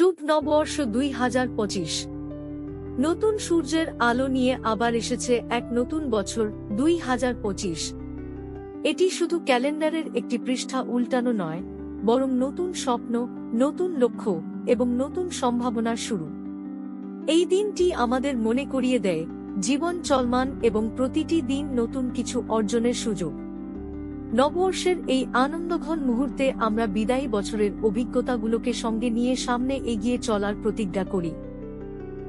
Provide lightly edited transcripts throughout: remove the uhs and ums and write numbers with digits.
শুভ নববর্ষ 2025। নতুন সূর্যের আলো নিয়ে আবার এসেছে এক নতুন বছর 2025। এটি শুধু ক্যালেন্ডারের একটি পৃষ্ঠা উল্টানো নয়, বরং নতুন স্বপ্ন, নতুন লক্ষ্য এবং নতুন সম্ভাবনার শুরু। এই দিনটি আমাদের মনে করিয়ে দেয় জীবন চলমান এবং প্রতিটি দিন নতুন কিছু অর্জনের সুযোগ। নববর্ষের এই আনন্দঘন মুহূর্তে আমরা বিদায়ী বছরের অভিজ্ঞতাগুলোকে সঙ্গে নিয়ে সামনে এগিয়ে চলার প্রতিজ্ঞা করি।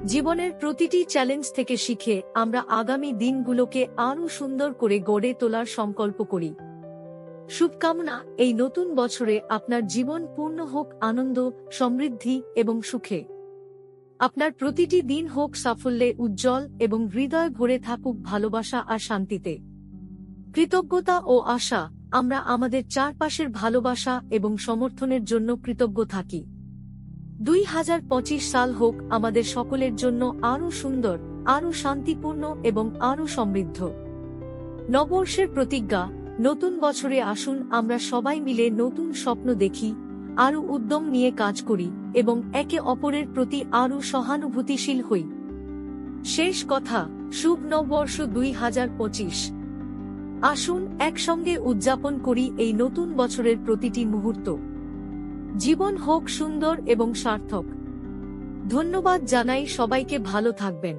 জীবনের প্রতিটি চ্যালেঞ্জ থেকে শিখে আমরা আগামী দিনগুলোকে আরও সুন্দর করে গড়ে তোলার সংকল্প করি। শুভকামনা, এই নতুন বছরে আপনার জীবন পূর্ণ হোক আনন্দ, সমৃদ্ধি এবং সুখে। আপনার প্রতিটি দিন হোক সাফল্যে উজ্জ্বল এবং হৃদয় ভরে থাকুক ভালোবাসা আর শান্তিতে। কৃতজ্ঞতা ও আশা, আমরা আমাদের চারপাশের ভালোবাসা এবং সমর্থনের জন্য কৃতজ্ঞ থাকি। 2025 সাল হোক আমাদের সকলের জন্য আরও সুন্দর, আরও শান্তিপূর্ণ এবং আরও সমৃদ্ধ। নববর্ষের প্রতিজ্ঞা, নতুন বছরে আসুন আমরা সবাই মিলে নতুন স্বপ্ন দেখি, আরও উদ্যম নিয়ে কাজ করি এবং একে অপরের প্রতি আরও সহানুভূতিশীল হই। শেষ কথা, শুভ নববর্ষ 2025। আসুন একসঙ্গে উদযাপন করি এই নতুন বছরের প্রতিটি মুহূর্ত। জীবন হোক সুন্দর এবং সার্থক। ধন্যবাদ জানাই সবাইকে, ভালো থাকবেন।